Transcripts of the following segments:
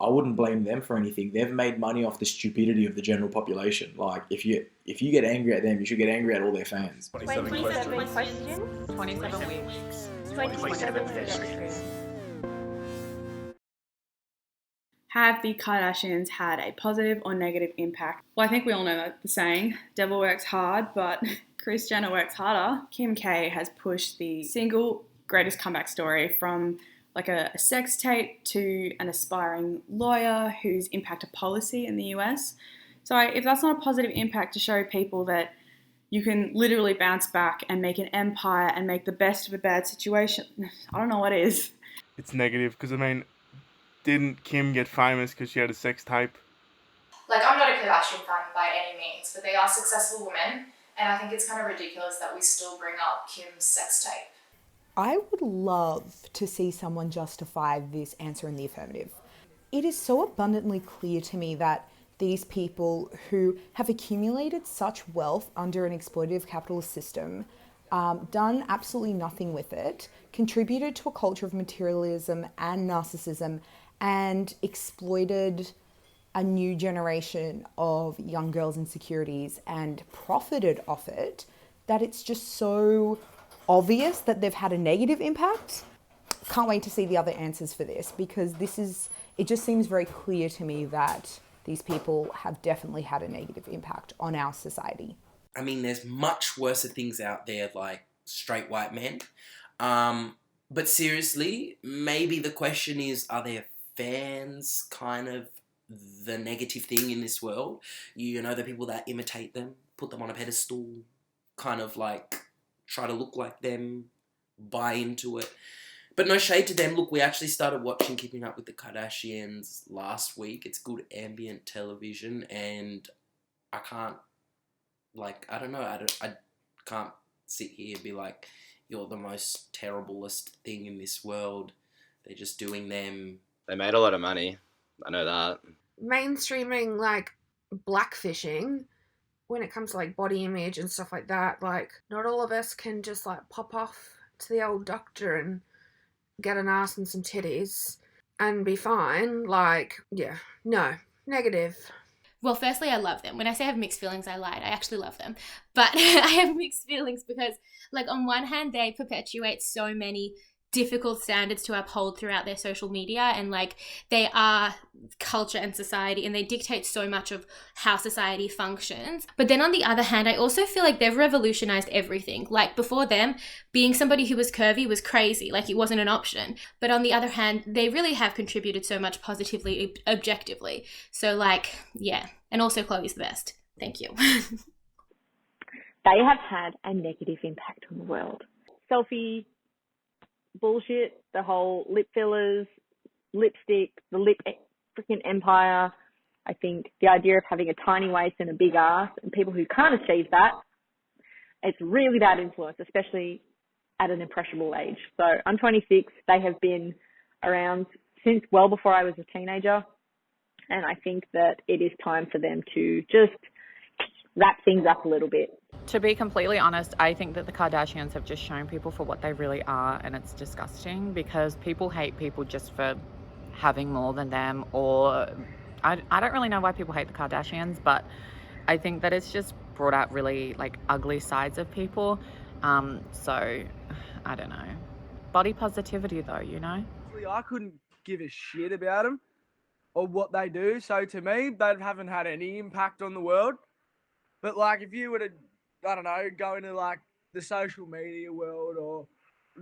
I wouldn't blame them for anything. They've made money off the stupidity of the general population. Like if you get angry at them, you should get angry at all their fans. 27 27 questions. questions. 27 weeks. 27 pedestrians. pedestrians. Have the Kardashians had a positive or negative impact? Well, I think we all know the saying, devil works hard, but Kris Jenner works harder. Kim K has pushed the single greatest comeback story from like a sex tape to an aspiring lawyer who's impacted policy in the US. So if that's not a positive impact to show people that you can literally bounce back and make an empire and make the best of a bad situation, I don't know what is. It's negative because, I mean, didn't Kim get famous because she had a sex tape? Like, I'm not a Kardashian fan by any means, but they are successful women, and I think it's kind of ridiculous that we still bring up Kim's sex tape. I would love to see someone justify this answer in the affirmative. It is so abundantly clear to me that these people who have accumulated such wealth under an exploitative capitalist system, done absolutely nothing with it, contributed to a culture of materialism and narcissism, and exploited a new generation of young girls' insecurities and profited off it, that it's just so obvious that they've had a negative impact. Can't wait to see the other answers for this, because it just seems very clear to me that these people have definitely had a negative impact on our society. I mean, there's much worse things out there, like straight white men. But seriously, maybe the question is, are there fans kind of the negative thing in this world? You know, the people that imitate them, put them on a pedestal, kind of like try to look like them, buy into it. But no shade to them. Look, we actually started watching Keeping Up with the Kardashians last week. It's good ambient television, and I can't, like, I don't know, I can't sit here and be like, you're the most terriblest thing in this world. They're just doing them. They made a lot of money. I know that. Mainstreaming, like, blackfishing, when it comes to, like, body image and stuff like that, like, not all of us can just, like, pop off to the old doctor and get an ass and some titties and be fine. Like, yeah, no, negative. Well, firstly, I love them. When I say I have mixed feelings, I lied. I actually love them. But I have mixed feelings because, like, on one hand, they perpetuate so many difficult standards to uphold throughout their social media, and like they are culture and society, and they dictate so much of how society functions. But then on the other hand, I also feel like they've revolutionized everything. Like before them, being somebody who was curvy was crazy, like it wasn't an option. But on the other hand, they really have contributed so much positively, objectively. So like, yeah. And also Chloe's the best. Thank you. They have had a negative impact on the world. Selfie bullshit, the whole lip fillers, lipstick, the lip freaking empire. I think the idea of having a tiny waist and a big ass, and people who can't achieve that, it's really bad influence, especially at an impressionable age. So I'm 26. They have been around since well before I was a teenager. And I think that it is time for them to just wrap things up a little bit. To be completely honest, I think that the Kardashians have just shown people for what they really are, and it's disgusting because people hate people just for having more than them, or I don't really know why people hate the Kardashians, but I think that it's just brought out really like ugly sides of people. So I don't know. Body positivity though, you know? I couldn't give a shit about them or what they do. So to me, they haven't had any impact on the world. But like if you were to, I don't know, go into like the social media world or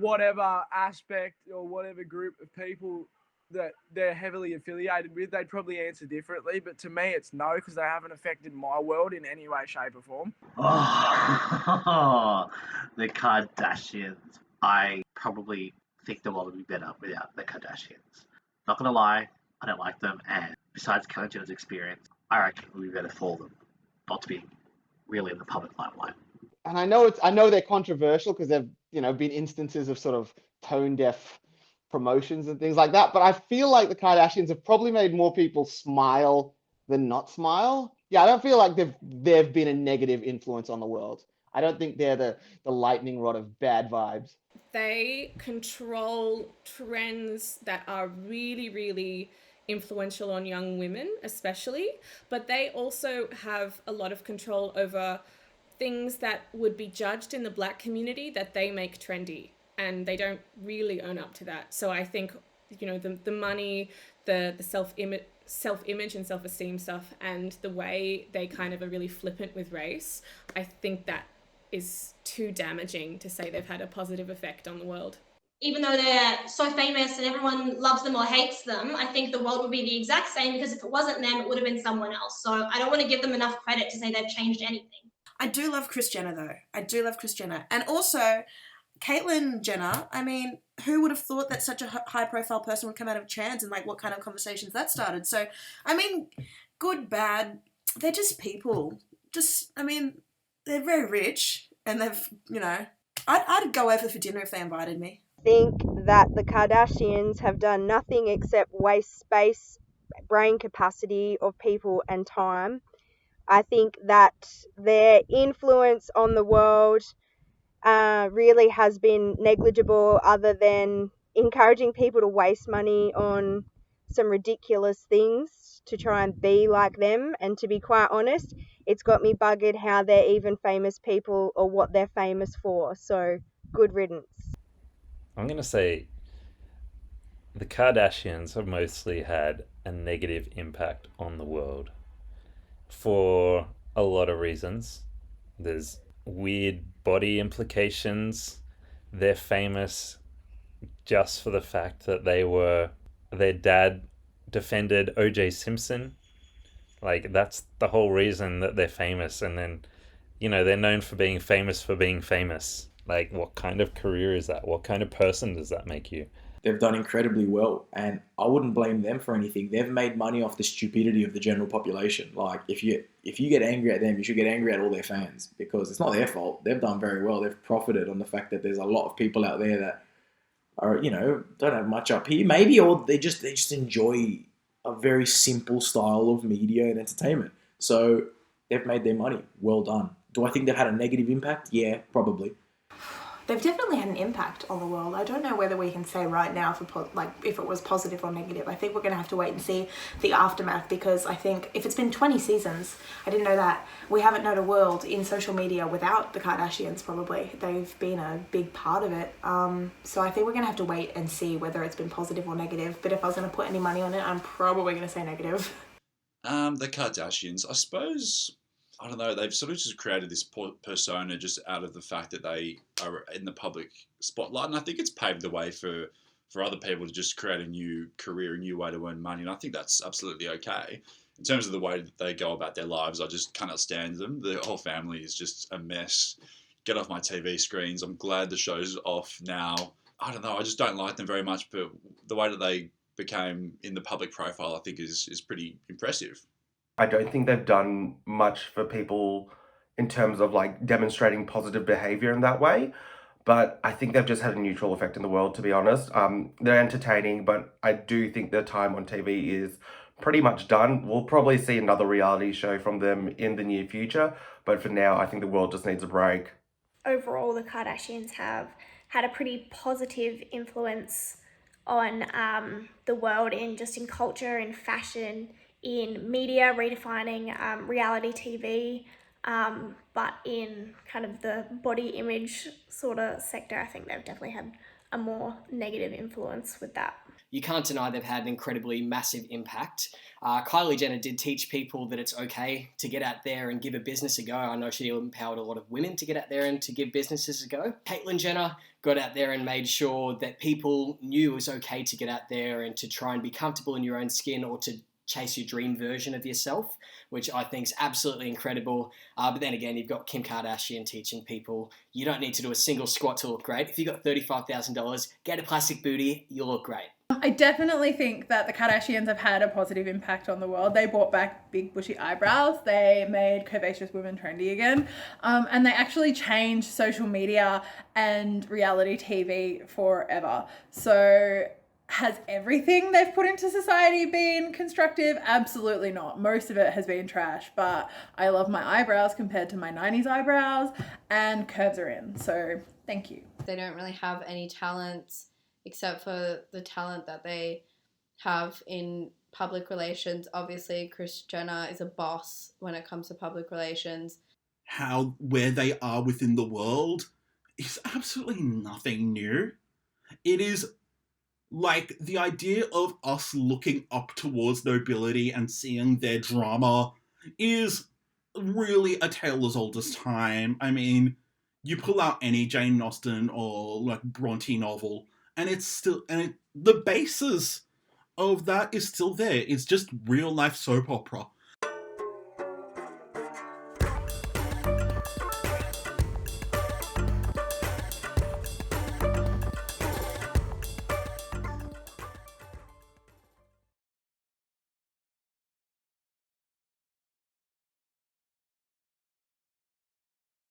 whatever aspect or whatever group of people that they're heavily affiliated with, they'd probably answer differently. But to me, it's no, because they haven't affected my world in any way, shape or form. Oh, the Kardashians. I probably think the world would be better without the Kardashians. Not gonna lie, I don't like them, and besides Kylie Jenner's experience, I reckon it would be better for them not to be really in the public limelight. And I know they're controversial because there've been instances of sort of tone deaf promotions and things like that. But I feel like the Kardashians have probably made more people smile than not smile. Yeah, I don't feel like they've been a negative influence on the world. I don't think they're the lightning rod of bad vibes. They control trends that are really, really influential on young women especially, but they also have a lot of control over things that would be judged in the black community that they make trendy, and they don't really own up to that. So I think, you know, the money, the self-image and self-esteem stuff, and the way they kind of are really flippant with race, I think that is too damaging to say they've had a positive effect on the world. Even though they're so famous and everyone loves them or hates them, I think the world would be the exact same, because if it wasn't them, it would have been someone else. So I don't want to give them enough credit to say they've changed anything. I do love Kris Jenner though. I do love Kris Jenner. And also, Caitlyn Jenner, I mean, who would have thought that such a high-profile person would come out of trans, and like what kind of conversations that started? So, I mean, good, bad, they're just people. I mean, they're very rich, and they've, you know, I'd go over for dinner if they invited me. Think that the Kardashians have done nothing except waste space, brain capacity of people and time. I think that their influence on the world really has been negligible, other than encouraging people to waste money on some ridiculous things to try and be like them. And to be quite honest, it's got me buggered how they're even famous people or what they're famous for. So good riddance. I'm going to say the Kardashians have mostly had a negative impact on the world for a lot of reasons. There's weird body implications. They're famous just for the fact that their dad defended O.J. Simpson. Like, that's the whole reason that they're famous. And then, you know, they're known for being famous. Like, what kind of career is that? What kind of person does that make you? They've done incredibly well, and I wouldn't blame them for anything. They've made money off the stupidity of the general population. Like, if you get angry at them, you should get angry at all their fans, because it's not their fault. They've done very well. They've profited on the fact that there's a lot of people out there that are, you know, don't have much up here. Maybe, or they just enjoy a very simple style of media and entertainment. So they've made their money. Well done. Do I think they've had a negative impact? Yeah, probably. They've definitely had an impact on the world. I don't know whether we can say right now if it was positive or negative. I think we're going to have to wait and see the aftermath, because I think if it's been 20 seasons, I didn't know that, we haven't known a world in social media without the Kardashians probably. They've been a big part of it. So I think we're going to have to wait and see whether it's been positive or negative. But if I was going to put any money on it, I'm probably going to say negative. The Kardashians, I suppose, I don't know, they've sort of just created this persona just out of the fact that they are in the public spotlight. And I think it's paved the way for other people to just create a new career, a new way to earn money. And I think that's absolutely okay. In terms of the way that they go about their lives, I just cannot stand them. The whole family is just a mess. Get off my TV screens. I'm glad the show's off now. I don't know, I just don't like them very much, but the way that they became in the public profile, I think is pretty impressive. I don't think they've done much for people in terms of like demonstrating positive behavior in that way, but I think they've just had a neutral effect in the world, to be honest. They're entertaining, but I do think their time on TV is pretty much done. We'll probably see another reality show from them in the near future, but for now, I think the world just needs a break. Overall, the Kardashians have had a pretty positive influence on the world in culture, in fashion, in media, redefining reality TV, but in kind of the body image sort of sector, I think they've definitely had a more negative influence with that. You can't deny they've had an incredibly massive impact. Kylie Jenner did teach people that it's okay to get out there and give a business a go. I know she empowered a lot of women to get out there and to give businesses a go. Caitlyn Jenner got out there and made sure that people knew it was okay to get out there and to try and be comfortable in your own skin, or to chase your dream version of yourself, which I think is absolutely incredible. But then again, you've got Kim Kardashian teaching people you don't need to do a single squat to look great. If you've got $35,000, get a plastic booty, you'll look great. I definitely think that the Kardashians have had a positive impact on the world. They brought back big bushy eyebrows. They made curvaceous women trendy again. And they actually changed social media and reality TV forever. So has everything they've put into society been constructive? Absolutely not. Most of it has been trash, but I love my eyebrows compared to my 90s eyebrows, and curves are in. So thank you. They don't really have any talents except for the talent that they have in public relations. Obviously, Kris Jenner is a boss when it comes to public relations. Where they are within the world is absolutely nothing new. It is like the idea of us looking up towards nobility and seeing their drama is really a tale as old as time. I mean, you pull out any Jane Austen or like Bronte novel, and it's still, the basis of that is still there. It's just real life soap opera.